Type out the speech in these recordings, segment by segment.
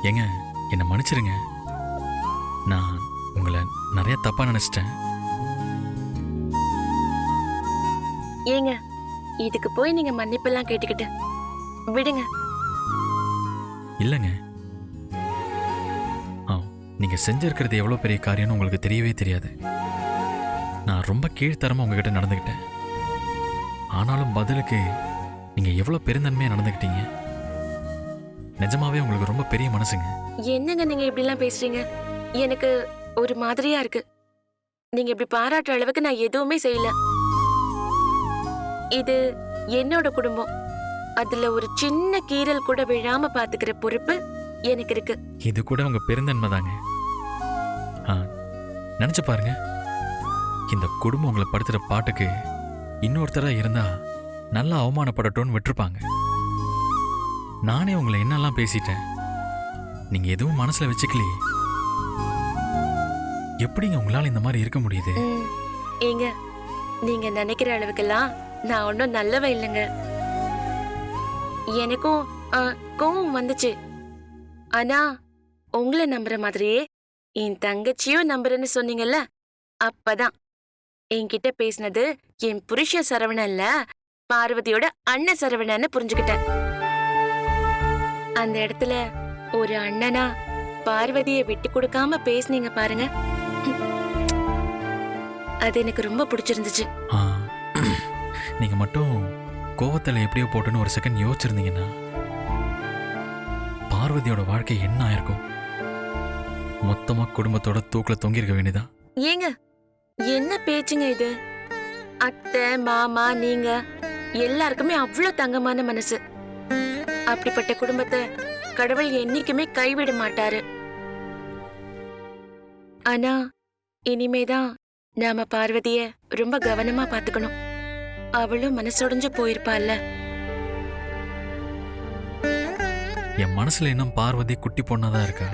ஏங்க, என்னை மன்னிச்சிருங்க. நான் உங்களை நிறைய தப்பா நினைச்சிட்டேன். ஏங்க, இதுக்கு போய் நீங்க மன்னிப்பெல்லாம் கேட்டுக்கிட்டு விடுங்க. இல்லைங்க, நீங்க செஞ்சிருக்கிறது எவ்வளவு பெரிய காரியம்னு உங்களுக்கு தெரியவே தெரியாது. நான் ரொம்ப கீழ்த்தரமா உங்ககிட்ட நடந்துக்கிட்டேன். ஆனாலும் பதிலுக்கு நீங்க எவ்வளவு பெருந்தன்மையா நடந்துக்கிட்டீங்க. நிஜமாவே உங்களுக்கு ரொம்ப பெரிய மனசுங்க. என்னங்க நீங்க இப்படி எல்லாம் பேசுறீங்க? எனக்கு ஒரு மாதிரியா இருக்கு. நீங்க இப்படி பாராட்டுற அளவுக்கு நான் எதுவுமே செய்யல. இது என்னோட குடும்பம். அதுல ஒரு சின்ன கீறல் கூட விழாம பாத்துக்கிற பொறுப்பு எனக்கு இருக்கு. இது கூட உங்க பெருந்தன்மை தாங்க. நினைச்சு பாருங்க, இந்த குடும்பம் உங்களை படுத்துற பாட்டுக்கு இன்னொருத்தரா இருந்தா நல்லா அவமானப்படட்டும்னு விட்டுருப்பாங்க. நானே உங்களை என்னெல்லாம் பேசிட்டேன், நீங்க எதுவும் மனசுல வச்சுக்கலையே. எப்படிங்க உங்களால இந்த மாதிரி இருக்க முடியுது? ஏங்க, நீங்க நினைக்கிற அளவுக்கெல்லாம் நான் ஒன்னும் நல்லவ இல்லைங்க. எனக்கும் கோவம் வந்துச்சு. ஆனா உங்களை நம்புற மாதிரியே என் தங்கச்சியும் நம்புறேன்னு சொன்னீங்கல்ல, அப்பதான் என்கிட்ட பேசினது என் புருஷ சரவணன் இல்ல, பார்வதியோட அண்ணன் சரவணன்னு புரிஞ்சுக்கிட்டேன். அந்த இடத்துல ஒரு அண்ணனா பார்வதியை விட்டு கொடுக்காம பேசுனீங்க பாருங்க, அது எனக்கு ரொம்ப பிடிச்சிருந்துச்சு. நீங்க மட்டும் கோவத்துல எப்படியோ போட்டுன்னு ஒரு செகண்ட் யோசிச்சிருந்தீங்கன்னா பார்வதியோட வாழ்க்கை என்ன ஆயிருக்கும்? மொத்தமா குடும்பத்தோட தூக்குல தொங்கிருக்க வேண்டியதான். ஏங்க, என்ன பேச்சுங்க இது? அத்தை, மாமா, நீங்க எல்லாருக்குமே அவ்வளவு தங்கமான மனசு. அப்படிப்பட்ட குடும்பத்தை கடவுள் என்னைக்குமே கைவிட மாட்டாரு. ஆனா இனிமேதான் நாம பார்வதிய ரொம்ப கவனமா பாத்துக்கணும். அவளும் மனசுடைஞ்சு போயிருப்பாள்ல. என் மனசுல இன்னும் பார்வதி குட்டி பொண்ணாதான் இருக்கா.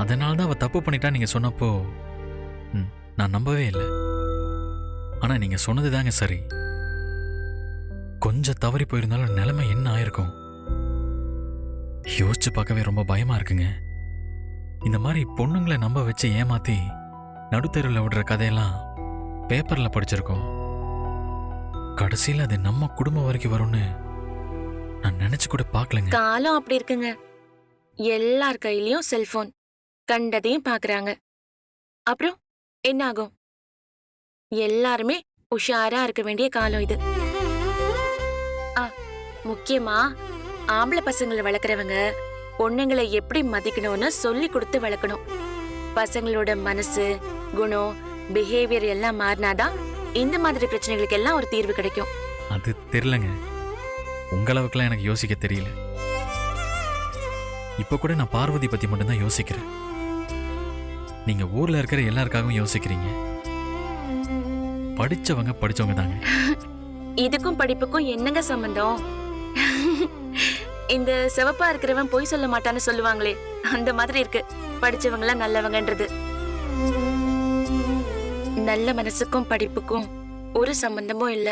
அதனாலதான் அவ தப்பு பண்ணிட்டா நீங்க சொன்னப்போ நான் நம்பவே இல்லை. ஆனா நீங்க சொன்னதுதாங்க சரி. கொஞ்சம் தவறி போயிருந்தாலும் நிலைமை என்ன ஆயிருக்கும் யோசிச்சு பார்க்கவே ரொம்ப பயமா இருக்குங்க. இந்த மாதிரி பொண்ணுங்களை நம்ப வச்சு ஏமாத்தி நடுத்தெருவில் விடுற கதையெல்லாம் பேப்பர்ல படிச்சிருக்கோம். கடைசியில் அது நம்ம குடும்பம் வரைக்கும் வரும்னு நான் நினைச்சு கூட பார்க்கலங்க. காலம் அப்படி இருக்குங்க. எல்லார் கையிலயும் செல்போன், கண்டதையும் பாக்குறாங்க. அப்புறம் என்ன ஆகும்? எல்லாருமே உஷாரா இருக்க வேண்டிய காலம் இது. முக்கியமா ஆம்பளை பசங்களை வளர்க்குறவங்க பொண்ணுங்களை எப்படி மதிக்கணும்னு சொல்லி கொடுத்து வளர்க்கணும். பசங்களோட மனசு, குணம், பிஹேவியர் எல்லாம் மாறினாதான் இந்த மாதிரி பிரச்சனைகளுக்கு எல்லாம் ஒரு தீர்வு கிடைக்கும். அது தெரியலங்க, உங்களவுக்குலாம் எனக்கு யோசிக்க தெரியல. இப்ப கூட நான் பார்வதி பத்தி மட்டும்தான் யோசிக்கிறேன். நீங்க ஊர்ல இருக்கிற எல்லாருக்காகவும் யோசிக்கிறீங்க. படிச்சவங்க தாங்க. இதுக்கும் படிப்புக்கும் என்னங்க சம்பந்தம்? இந்த சிவப்பா இருக்கிறவன் பொய் சொல்ல மாட்டான்னு சொல்லுவாங்களே, அந்த மாதிரி இருக்கு படிச்சவங்கள நல்லவங்கன்றது. நல்ல மனசுக்கும் படிப்புக்கும் ஒரு சம்பந்தமும் இல்ல.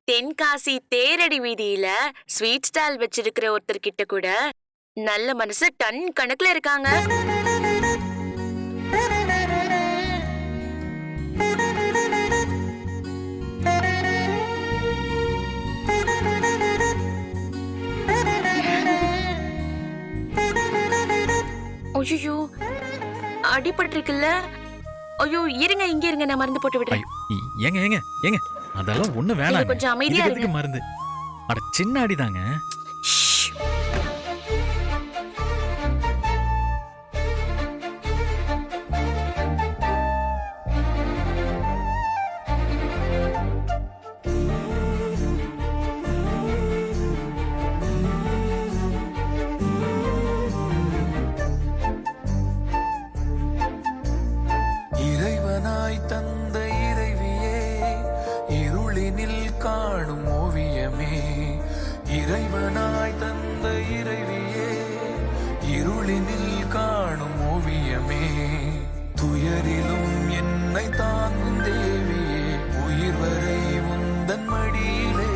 தென்காசி தேரடி வீதியில ஸ்வீட் ஸ்டால் வச்சிருக்கிற ஒருத்தர் கிட்ட கூட நல்ல மனசு டன் கணக்குல இருக்காங்க. ஐயோ, அடிபட்டிருக்குல்ல. ஐயோ, இருங்க, இங்க இருங்க, நான் மருந்து போட்டு விடுறேன். ஏங்க ஏங்க ஏங்க, அதெல்லாம் ஒண்ணு வேணாம். கொஞ்சம் அமைதியா இருங்க. மருந்து அட சின்ன அடிதாங்க. இறைவனாய் தந்த இறைவியே, இருளினில் காணும் ஓவியமே, துயரிலும் என்னை தாங்கும் தேவியே, உயிர் வரை உந்தன் மடியிலே,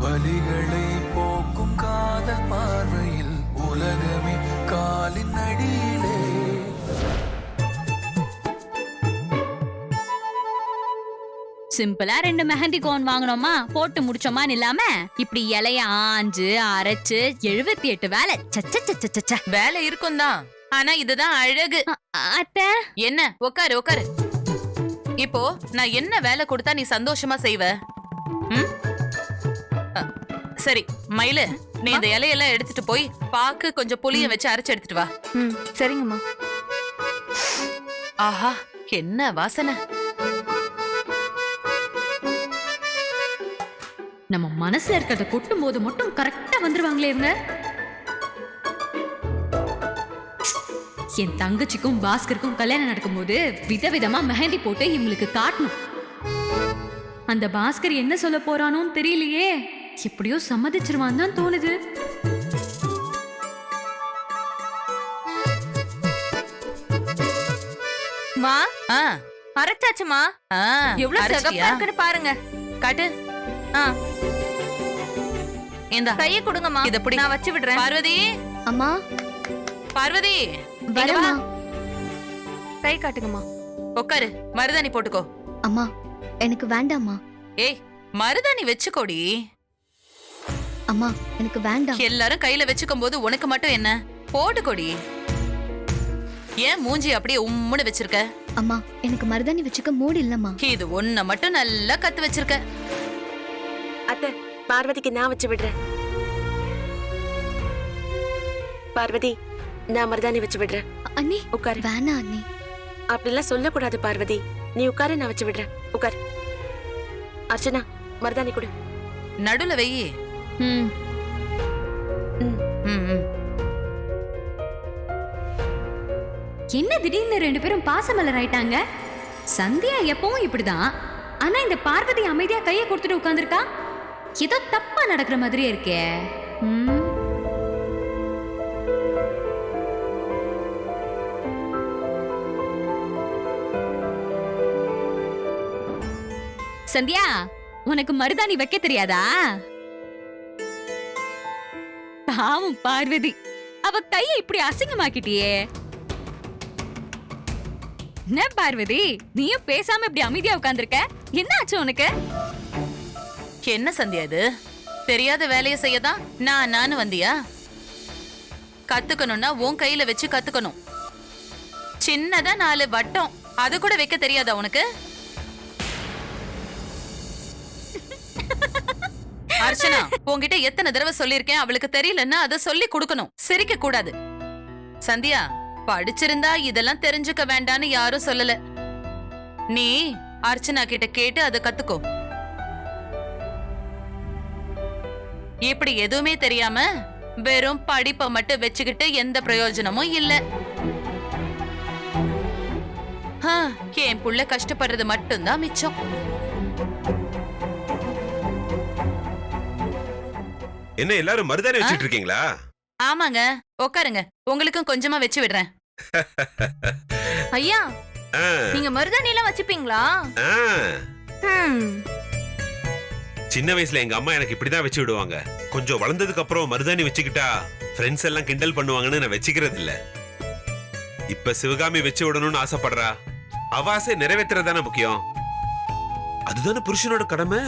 வலிகளை போக்கும் காதல் பார்வையில் சிம்பிளா 2 மெஹந்தி கோன் வாங்கினோமா போட்டு முடிச்சோமான்னு இல்லாம இப்படி இலைய ஆஞ்சு அரைச்சு 78 வேலை. சச்ச வேலை இருக்கும் தான், ஆனா இதுதான் அழகு. அத்தை என்ன உக்காரு உக்காரு. இப்போ நான் என்ன வேலை கொடுத்தா நீ சந்தோஷமா செய்வ? ம்? சரி மயிலு, நீ இந்த இலையெல்லாம் எடுத்துட்டு போய் பாக்கு கொஞ்சம் புளிய வச்சு அரைச்சு எடுத்துட்டு வா. சரிங்கம்மா. ஆஹா, என்ன வாசனை! நம்ம மனசுல இருக்கிறத கொட்டும் போது மட்டும் கரெக்டா வந்துருவாங்களே இவங்க. என் தங்கச்சிக்கும் பாஸ்கருக்கும் கல்யாணம் நடக்கும்போது விதவிதமா மெஹந்தி போட்டு இவங்களுக்கு காட்டணும். அந்த பாஸ்கர் என்ன சொல்ல போறானோன்னு தெரியலையே. எப்படியோ சம்மதிச்சிருவான்னு தான் தோணுது. மா ஆ, அரைச்சாச்சுமா. ஆ, எவ்வளவு சிகப்பா அரைச்சிட்டியா? இருக்குன்னு பாருங்க. காட்டு. ஆ, இந்தா கையை கொடுங்கம்மா. இத பிடி. நான் வச்சு விடுறேன். பார்வதி, அம்மா பார்வதி, இங்க வா. வரமா. கை காட்டுங்கம்மா. உக்காரு, மருதாணி போட்டுக்கோ. அம்மா எனக்கு வேண்டாம்மா. ஏய், மருதாணி வச்சுக்கோடி. அம்மா எனக்கு வேண்டாம். எல்லாரும் கையில வச்சுக்கும் போது உனக்கு மட்டும் என்ன? போட்டுக்கோடி. ஏன் மூஞ்சி அப்படியே உம்முன்னு வச்சிருக்க? அம்மா எனக்கு மருதாணி வச்சுக்க மூடு இல்லம்மா. இது ஒன்ன மட்டும் நல்லா கத்து வச்சிருக்க. அத்தை, பார்வதிக்கு நான் வச்சு விடுறேன். பார்வதி, நான் மருதாணி வச்சு விடுறேன். அண்ணி உட்காரு. வேணா அண்ணி. அப்படிலாம் சொல்லக்கூடாது பார்வதி. நீ உட்காரு, நான் வச்சு விடுறேன். உட்காரு. அர்ச்சனா, மருதாணி கொடு. நடுல வெயி. ம். ம், ம். என்ன திடீர்னு 2 பேரும் பாசமலர் ஆயிட்டாங்க? சந்தியா எப்பவும் இப்படிதான். ஆனா இந்த பார்வதி அமைதியா கையை கொடுத்துட்டு உட்கார்ந்துருக்கா. ஏதோ தப்பா நடக்கிற மாதிரியே இருக்கே. ம். சந்தியா, உனக்கு மருதாணி வைக்க தெரியாதா? பாவம் பார்வதி, அவ கையை இப்படி அசிங்கமாக்கிட்டியே. என்ன பார்வதி, நீயும் பேசாம இப்படி அமைதியா உட்கார்ந்திருக்க? என்ன ஆச்சு உனக்கு? என்ன சந்தியா இது? தெரியாத வேலையை செய்யதான் நானு வந்தியா? கத்துக்கணும்னா உன் கையில வச்சு கத்துக்கணும். சின்னதா 4 வட்டம், அது கூட வைக்க தெரியாதா உனக்கு? அர்ச்சனா, உன்கிட்ட எத்தனை தடவை சொல்லிருக்கேன், அவளுக்கு தெரியலன்னா அதை சொல்லி கொடுக்கணும், சிரிக்க கூடாது. சந்தியா, படிச்சிருந்தா இதெல்லாம் தெரிஞ்சுக்க வேண்டான்னு யாரும் சொல்லல. நீ அர்ச்சனா கிட்ட கேட்டு அதை கத்துக்கோ. இப்படி எதுவுமே தெரியாம வெறும் படிப்பை மட்டும் வச்சுக்கிட்டு எந்த பிரயோஜனமும் இல்ல. என் புள்ள கஷ்டப்படுறது மட்டும்தான் மிச்சம். என்ன எல்லாரும் மருதாணி வச்சிட்டு இருக்கீங்களா? ஆமாங்க, உட்காருங்க, உங்களுக்கும் கொஞ்சமா வச்சு விடுறேன். ஐயா, ஆ, நீங்க மருதாணி எல்லாம் வச்சுப்பீங்களா? ஆ. ம். சின்ன வயசுல எங்க அம்மா எனக்கு இப்படிதான் வச்சு விடுவாங்க. கொஞ்சம் வளர்ந்ததுக்கு அப்புறம் மருதாணி வச்சுக்கிட்டா ஃப்ரெண்ட்ஸ் எல்லாம் கிண்டல் பண்ணுவாங்கன்னு நான் வச்சுக்கிறது இல்ல. இப்ப சிவகாமி வச்சு விடணும்னு ஆசைப்படுறா. அவ ஆசை நிறைவேற்றுறதானே முக்கியம். அதுதானே புருஷனோட கடமை.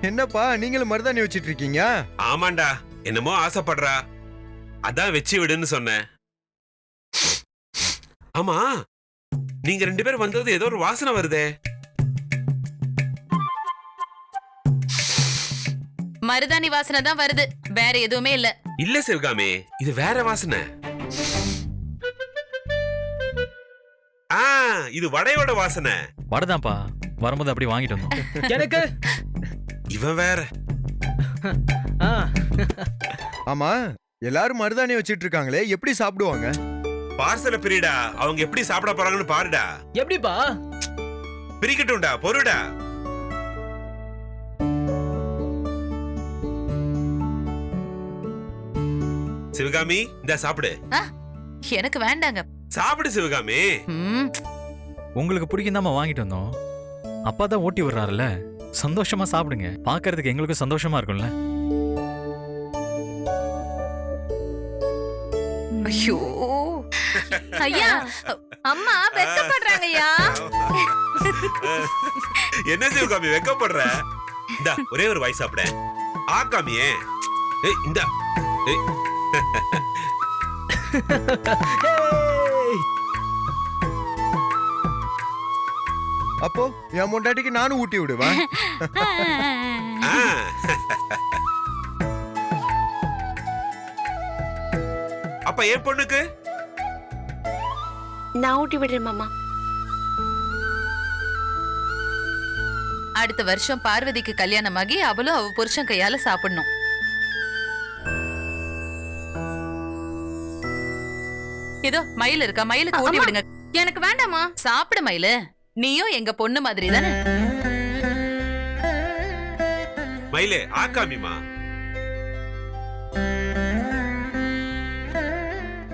என்னப்பா நீங்களும் மருதாணி வச்சிட்டு இருக்கீங்க? ஆமாண்டா, என்னமோ ஆசைப்படுறா, அதான் வச்சு விடுன்னு சொன்னேன். ஆமா, நீங்க 2 பேரும் வந்தது ஏதோ ஒரு வாசனை வருதே. மருதாணி வாசனை தான் வருது, வேற எதுவுமே இல்ல. இல்ல சிவகாமி, இது வேற வாசனை. ஆ, இது வடையோட வாசனை. வடதான்ப்பா, வரும்போது அப்படி வாங்கிட்டு வந்தோம். எனக்கு இவன் வேற. ஆமா, எல்லாரும் மருதாணி வச்சிட்டு இருக்காங்களே, எப்படி சாப்பிடுவாங்க? பார்சல பிரிடா, அவங்க எப்படி சாப்பிட போறாங்கன்னு பாருடா. எப்படிப்பா? பிரிக்கட்டும்டா, பொறுடா. சிவகாமி, இந்த சாப்பிடு. எனக்கு வேண்டாங்க. சாப்பிடு சிவகாமி. ம், உங்களுக்கு பிடிக்கும் தான் வாங்கிட்டு வந்தோம். அப்பா தான் ஓட்டி விடுறாருல்ல, சந்தோஷமா சாப்பிடுங்க. பார்க்கறதுக்கு எங்களுக்கும் சந்தோஷமா இருக்கும்ல. ஐயோ ஐயா அம்மா வெக்கப்படுறாங்க ஐயா. என்ன சிவகாமி வெக்கப்படுற? இந்தா ஒரே ஒரு வாய் சாப்பிட. ஆக்காமியே. ஏய் இந்தா. ஏய். அப்போ என் முண்டாட்டிக்கு நானும் ஊட்டி விடுவேன். ஆ. அப்ப என் பொண்ணுக்கு நான் ஊட்டி விடுறேன் மாமா. அடுத்த வருஷம் பார்வதிக்கு கல்யாணமாகி அவளும் அவ புருஷன் கையால சாப்பிடணும். இதோ மயில் இருக்கா, மயிலுக்கு ஊட்டி அம்மா. விடுங்க. எனக்கு வேண்டாமா. சாப்பிடு மயிலு, நீயும் எங்க பொண்ணு மாதிரி தானே. மயிலே ஆக்காமிமா.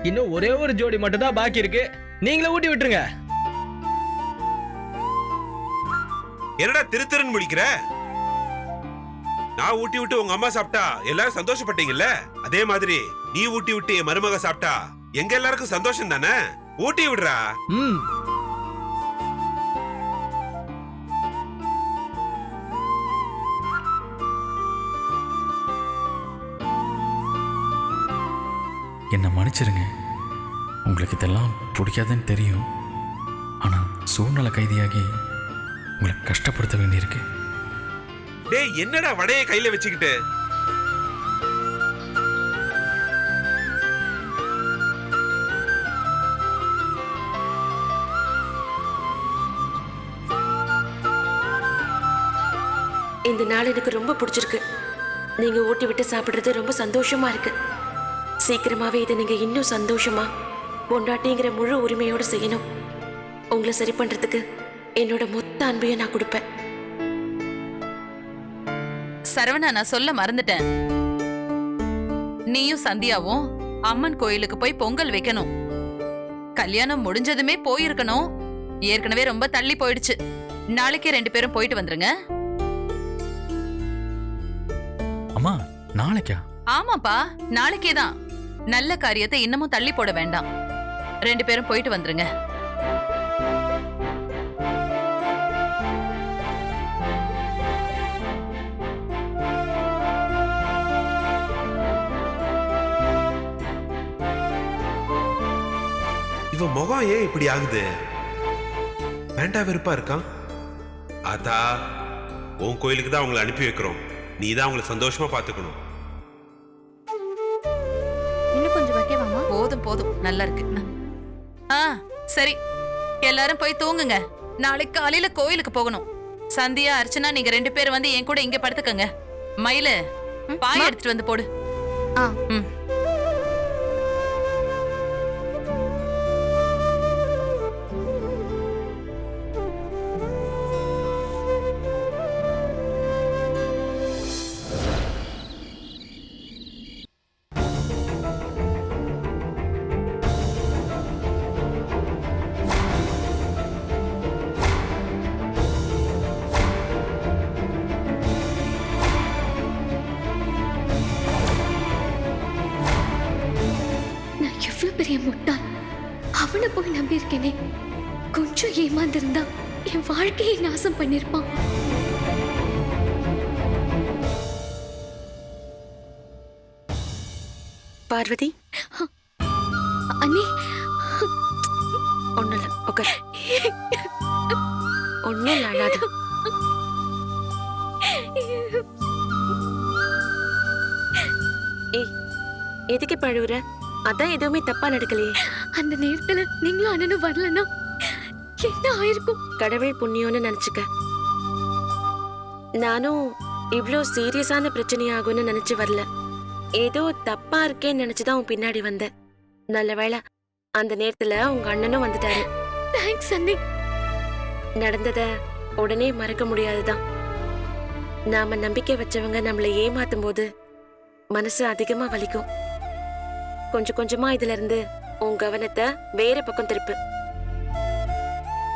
இன்னும் ஒரே ஒரு ஜோடி மட்டும் தான் பாக்கி இருக்கு. நீங்களே ஊட்டி விட்டுருங்க. என்னடா திருத்திருன்னு முடிக்கிற? நான் ஊட்டி விட்டு உங்க அம்மா சாப்பிட்டா எல்லாரும் சந்தோஷப்பட்டீங்கல்ல, அதே மாதிரி நீ ஊட்டி விட்டு என் மருமக சாப்பிட்டா எங்க எல்லாருக்கும் சந்தோஷம் தானே. ஊட்டி விடுறா. ம். என்ன மன்னிச்சிருங்க. உங்களுக்கு இதெல்லாம் பிடிக்காதுன்னு தெரியும். ஆனா சூழ்நிலை கைதியாகி உங்களை கஷ்டப்படுத்த வேண்டியிருக்கு. டேய் என்னடா வடைய கையில வச்சுக்கிட்டு? இந்த நாள் எனக்கு ரொம்ப பிடிச்சிருக்கு. நீங்க ஊட்டி விட்டு சாப்பிடுறது ரொம்ப சந்தோஷமா இருக்கு. சீக்கிரமாவே இதை நீங்க இன்னும் சந்தோஷமா பொண்டாட்டிங்கிற முழு உரிமையோடு செய்யணும். உங்களை சரி பண்றதுக்கு என்னோட மொத்த அன்பையும் நான் கொடுப்பேன். சரவணா, நான் சொல்ல மறந்துட்டேன். நீயும் சந்தியாவும் அம்மன் கோயிலுக்கு போய் பொங்கல் வைக்கணும். கல்யாணம் முடிஞ்சதுமே போயிருக்கணும். ஏற்கனவே ரொம்ப தள்ளி போயிடுச்சு. நாளைக்கே 2 பேரும் போயிட்டு வந்துருங்க. அம்மா நாளைக்கா? ஆமாப்பா, நாளைக்கே தான். நல்ல காரியத்தை இன்னமும் தள்ளி போட வேண்டாம். 2 பேரும் போயிட்டு வந்துருங்க. இவன் முகம் ஏன் இப்படி ஆகுது? வேண்டா வெறுப்பா இருக்கான். அதா உன் கோயிலுக்கு தான் அவங்களை அனுப்பி வைக்கிறோம். நீ தான் அவங்களை சந்தோஷமா பாத்துக்கணும். இன்னும் கொஞ்சம் வைக்கவாமா? போதும் போதும், நல்லா இருக்கு. சரி, எல்லாரும் போய் தூங்குங்க. நாளைக்கு காலையில கோயிலுக்கு போகணும். சந்தியா, அர்ச்சனா, நீங்க 2 பேரும் வந்து என் கூட இங்க படுத்துக்கங்க. மயிலு, பாய் எடுத்துட்டு வந்து போடு. ஆ. ம். பெரிய முட்டாள். அவனை போய் நம்பியிருக்கேனே. கொஞ்சம் ஏமாந்திருந்தா என் வாழ்க்கையை நாசம் பண்ணிருப்பான். பார்வதி, அண்ணி ஒண்ணும் இல்ல, உட்கார். ஒண்ணும் இல்ல, அழாத. ஏய், எதுக்கு பழுவுற? அதான் எதுவுமே தப்பா நடக்கலையே. அந்த நேரத்துல நீங்களும் அண்ணனும் வரலன்னா என்ன ஆயிருக்கும்? கடவுள் புண்ணியம்னு நினைச்சுக்க. நானும் இவ்ளோ சீரியஸான பிரச்சனையாகும்னு நினைச்சு வரல. ஏதோ தப்பா இருக்கேன்னு நினைச்சுதான் உன் பின்னாடி வந்தேன். நல்ல வேளை அந்த நேரத்துல உங்க அண்ணனும் வந்துட்டாரு. தேங்க்ஸ் அண்ணி. நடந்தத உடனே மறக்க முடியாதுதான். நாம நம்பிக்கை வச்சவங்க நம்மளை ஏமாத்தும் போது மனசு அதிகமா வலிக்கும். கொஞ்சம் கொஞ்சமா இதுல இருந்து உன் கவனத்தை வேற பக்கம் திருப்பு.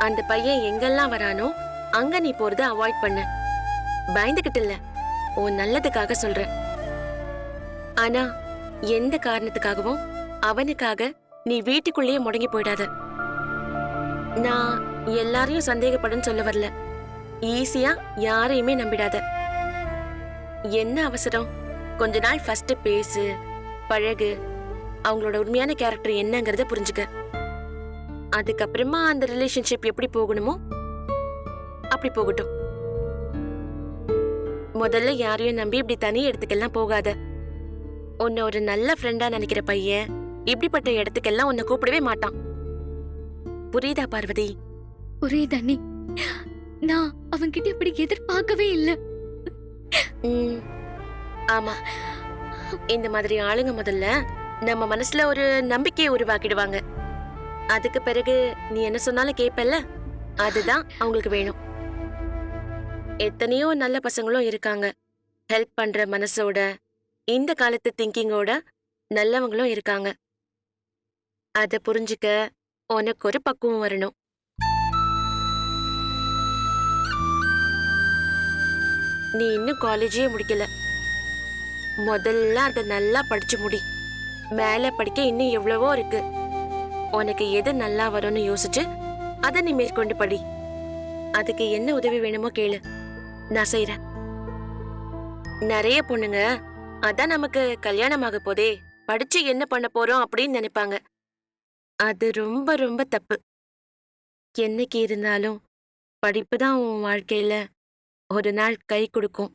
அந்த பையன் எங்கெல்லாம் வரானோ அங்க நீ போறத அவாய்ட் பண்ண. பயந்துகிட்டு இல்ல, உன் நல்லதுக்காக சொல்றேன். ஆனா எந்த காரணத்துக்காகவும் அவனுக்காக நீ வீட்டுக்குள்ளேயே முடங்கி போயிடாத. நான் எல்லாரையும் சந்தேகப்படும் சொல்ல வரல. ஈஸியா யாரையுமே நம்பிடாத. என்ன அவசரம்? கொஞ்ச நாள் ஃபர்ஸ்ட் பேசு, பழகு, அவங்களோட உண்மையான கேரக்டர் என்னங்கறத புரிஞ்சுக்க. அதுக்கப்புறமா அந்த ரிலேஷன்ஷிப் எப்படி போகணுமோ அப்படி போகட்டும். முதல்ல யாரையும் நம்பி இப்படி தனி இடத்துக்கெல்லாம் போகாத. உன்னை ஒரு நல்ல ஃப்ரெண்டா நினைக்கிற பையன் இப்படிப்பட்ட இடத்துக்கெல்லாம் உன்னை கூப்பிடவே மாட்டான். புரியுதா பார்வதி? புரியுது அண்ணி. நான் அவன்கிட்ட இப்படி எதிர்பார்க்கவே இல்லை. ஆமா, இந்த மாதிரி ஆளுங்க முதல்ல நம்ம மனசுல ஒரு நம்பிக்கையை உருவாக்கிடுவாங்க. அதுக்கு பிறகு நீ என்ன சொன்னாலும் கேப்பல்ல, அதுதான் அவங்களுக்கு வேணும். எத்தனையோ நல்ல பசங்களும் இருக்காங்க. ஹெல்ப் பண்ற மனசோட, இந்த காலத்து திங்கிங்கோட நல்லவங்களும் இருக்காங்க. அத புரிஞ்சுக்க உனக்கு ஒரு பக்குவம் வரணும். நீ இன்னும் காலேஜே முடிக்கல. முதல்ல அதை நல்லா படிச்சு முடி. மேல படிக்க இன்னும் எவ்வளவோ இருக்கு. உனக்கு எது நல்லா வரும்னு யோசிச்சு அதை நீ மேற்கொண்டு படி. அதுக்கு என்ன உதவி வேணுமோ கேளு, நான் செய்யறேன். நிறைய பொண்ணுங்க அதான் நமக்கு கல்யாணமாக போதே, படிச்சு என்ன பண்ண போறோம் அப்படின்னு நினைப்பாங்க. அது ரொம்ப ரொம்ப தப்பு. என்னைக்கு இருந்தாலும் படிப்பு தான் உன் வாழ்க்கையில ஒரு நாள் கை கொடுக்கும்.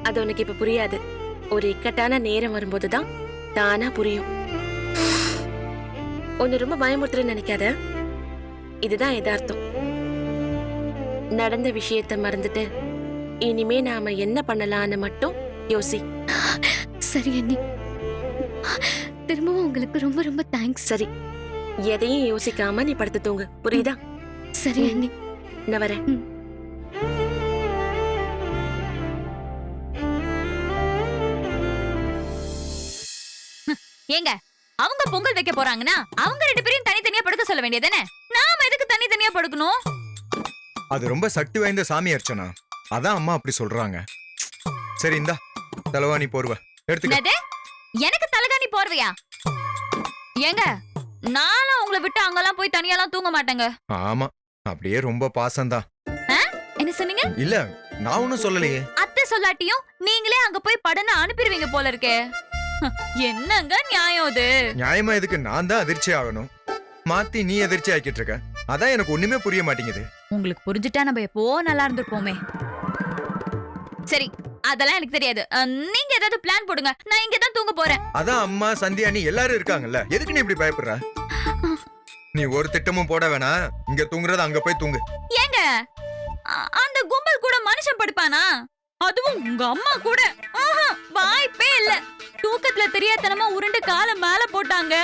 அது உனக்கு இப்ப புரியாது. ஒரு இக்கட்டான நேரம் வரும்போதுதான் தானா புரியும். ஒன்னு ரொம்ப பயமுறுத்துற நினைக்காத. இதுதான் யதார்த்தம். நடந்த விஷயத்த மறந்துட்டு இனிமே நாம என்ன பண்ணலான்னு மட்டும் யோசி. சரி அண்ணி, திரும்பவும் உங்களுக்கு ரொம்ப ரொம்ப தேங்க்ஸ். சரி, எதையும் யோசிக்காம நீ படுத்து தூங்கு, புரியுதா? சரி அண்ணி, நான் வரேன். ஏங்க, அவங்க பொங்கல் வைக்க போறாங்கன்னா அவங்க 2 பேரையும் தனித்தனியா படுக்க சொல்ல வேண்டியதானே? நாம எதுக்கு தனித்தனியா படுக்கணும்? அது ரொம்ப சக்தி வாய்ந்த சாமி அர்ச்சனா, அதான் அம்மா அப்படி சொல்றாங்க. சரி, இந்தா தலவாணி போர்வை எடுத்துக்க. என்னது? எனக்கு தலகாணி போர்வையா? ஏங்க, நானும் உங்களை விட்டு அங்கெல்லாம் போய் தனியாலாம் தூங்க மாட்டேங்க. ஆமா, அப்படியே ரொம்ப பாசம்தான். என்ன சொன்னீங்க? இல்ல, நான் ஒன்னும் சொல்லலையே. அத்தை சொல்லாட்டியும் நீங்களே அங்க போய் படுன்னு அனுப்பிடுவீங்க போல இருக்கே. என்னங்க நியாயம் அது? நியாயமா எதுக்கு நான் தான் அதிர்ச்சி ஆகணும்? மாத்தி நீ அதிர்ச்சி ஆக்கிட்டு இருக்க. அதான் எனக்கு ஒண்ணுமே புரிய மாட்டேங்குது. உங்களுக்கு புரிஞ்சுட்டா நம்ம எப்போ நல்லா இருந்திருப்போமே. சரி, அதெல்லாம் எனக்கு தெரியாது. நீங்க ஏதாவது பிளான் போடுங்க, நான் இங்க தான் தூங்க போறேன். அதான் அம்மா, சந்தியா, நீ எல்லாரும் இருக்காங்கல்ல, எதுக்கு நீ இப்படி பயப்படுற? நீ ஒரு திட்டமும் போட வேணாம், இங்க தூங்குறது அங்க போய் தூங்கு. ஏங்க, அந்த கும்பல் கூட மனுஷன் படுப்பானா? அதுவும் உங்க அம்மா கூட? வாய்ப்பே இல்ல. தூக்கத்துல தெரியாதனமா உருண்டு காலை மேல போட்டாங்க,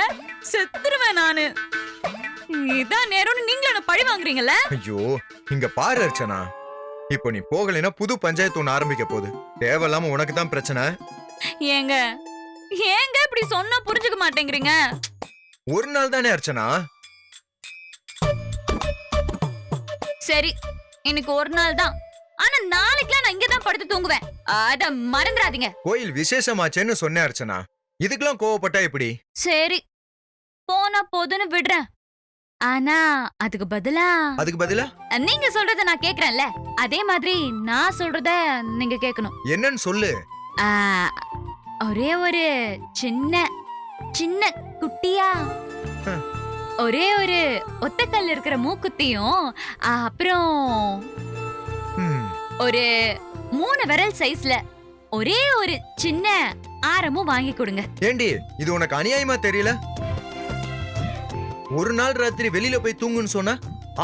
செத்துருவேன் நானு. இதான் நேரம்னு நீங்களும் பழி வாங்குறீங்கல்ல? ஐயோ, இங்க பாரு அர்ச்சனா, இப்போ நீ போகலைன்னா புது பஞ்சாயத்து ஒண்ணு ஆரம்பிக்க போகுது. தேவையில்லாம உனக்கு தான் பிரச்சனை. ஏங்க இப்படி சொன்னா புரிஞ்சுக்க மாட்டேங்கிறீங்க? ஒரு நாள் தானே அர்ச்சனா. சரி, இன்னைக்கு ஒரு நாள் தான். ஆனா நாளைக்குலாம் நான் இங்க தான் படுத்து தூங்குவேன். அத மறந்துடாதீங்க. கோயில் விசேஷமாச்சேன்னு சொன்னேன் அர்ச்சனா, இதுக்கெல்லாம் கோவப்பட்டா எப்படி? சரி, போனா போதுன்னு விடுறேன். ஆனா அதுக்கு பதிலா நீங்க சொல்றத நான் கேக்குறேன்ல, அதே மாதிரி நான் சொல்றத நீங்க கேட்கணும். என்னன்னு சொல்லு. ஒரே ஒரு சின்ன சின்ன குட்டியா, ஒரே ஒரு ஒத்தக்கல் இருக்கிற மூக்குத்தியும், அப்புறம் ஒரு 3 விரல் சைஸ்ல ஒரே ஒரு சின்ன ஆரமும் வாங்கி கொடுங்க. ஏண்டி, இது உனக்கு அநியாயமா தெரியல? ஒரு நாள் ராத்திரி வெளியில போய் தூங்குன்னு சொன்னா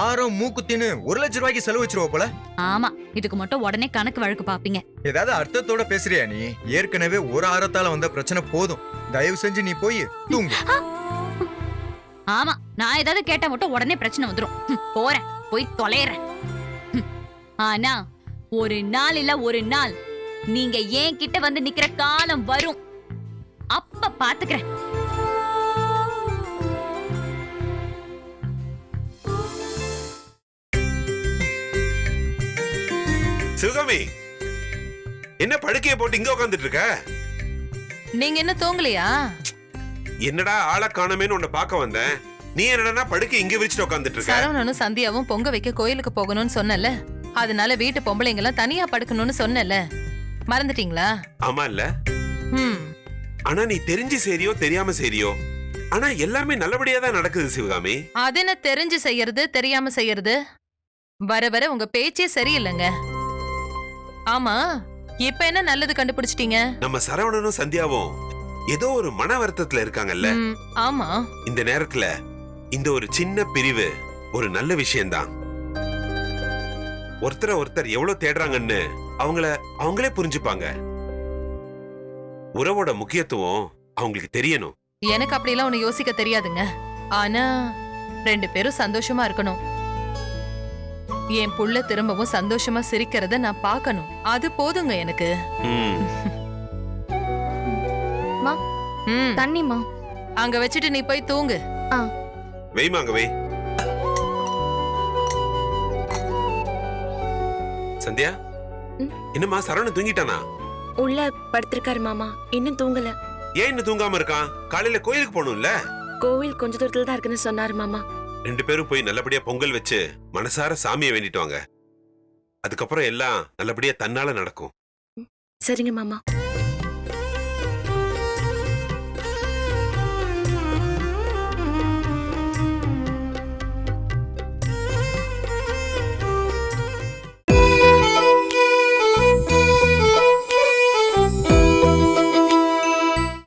ஆரம் மூக்குத்தின்னு 1 லட்சம் ரூபாய்க்கு செலவு வச்சிருவ போல. ஆமா, இதுக்கு மட்டும் உடனே கணக்கு வழக்கு பாப்பீங்க. ஏதாவது அர்த்தத்தோட பேசுறியா நீ? ஏற்கனவே ஒரு ஆரத்தால வந்த பிரச்சனை போதும். தயவு செஞ்சு நீ போய் தூங்கு. ஆமா, நான் ஏதாவது கேட்டா மட்டும் உடனே பிரச்சனை வந்துரும். போறேன், போய் தொலைறேன். ஆனா ஒரு நாள் இல்ல ஒரு நாள் நீங்க ஏன் கிட்ட வந்து நிக்கிற காலம் வரும். அப்ப பாத்துக்கிறேன். சிவகாமி, என்ன படுக்கைய போட்டு இங்க உட்காந்துட்டு இருக்க? நீங்க என்ன தூங்கலையா? என்னடா ஆளை காணமேன்னு உன்னை பார்க்க வந்தேன். நீ என்னடா படுக்கை இங்க விரிச்சிட்டு உட்காந்துட்டு இருக்க? சரவணனும் சந்தியாவும் பொங்க வைக்க கோயிலுக்கு போகணும்னு சொன்னல, அதனால வீட்டு பொம்பளைங்க எல்லாம் தனியா படுக்கணும்னு சொன்னல, மறந்துட்டீங்களா? ஆமா இல்ல? ம். ஆனா நீ தெரிஞ்சு சரியோ தெரியாம சரியோ, ஆனா எல்லாமே நல்லபடியா தான் நடக்குது சிவகாமி. அது என்ன தெரிஞ்சு செய்யறது தெரியாம செய்யறது? வர வர உங்க பேச்சே சரியில்லைங்க. ஆமா, இப்ப என்ன நல்லது கண்டுபிடிச்சிட்டீங்க? நம்ம சரவணனும் சந்தியாவும் ஏதோ ஒரு மன வருத்தத்துல இருக்காங்கல்ல. ஆமா. இந்த நேரத்துல இந்த ஒரு சின்ன பிரிவு ஒரு நல்ல விஷயம்தான். ஒருத்தர் எவ்வளவு தேடுறாங்கன்னு அவங்களே புரிஞ்சுப்பாங்க. உறவோட முக்கியத்துவம் அவங்களுக்கு தெரியணும். எனக்கு அப்படிலாம் ஒண்ணு யோசிக்க தெரியாதுங்க. ஆனா 2 பேரும் சந்தோஷமா இருக்கணும். என் புள்ள திரும்பவும் சந்தோஷமா சிரிக்கிறத நான் பார்க்கணும். அது போதுங்க எனக்கு. மா, ம். தண்ணிமா. அங்க வச்சுட்டு நீ போய் தூங்கு. வெய்மாங்க வை. சந்தியா, என்னம்மா சரவணன் தூங்கிட்டானா? உள்ள படுத்திருக்காரு மாமா, இன்னும் தூங்கல. ஏன் இன்னும் தூங்காம இருக்கான்? காலையில கோயிலுக்கு போகணும்ல? கோவில் கொஞ்ச தூரத்துல தான் இருக்குன்னு சொன்னாரு மாமா. 2 பேரும் போய் நல்லபடியா பொங்கல் வச்சு மனசார சாமியை வேண்டிட்டு வாங்க. அதுக்கப்புறம் எல்லாம் நல்லபடியா தன்னால நடக்கும். சரிங்க மாமா.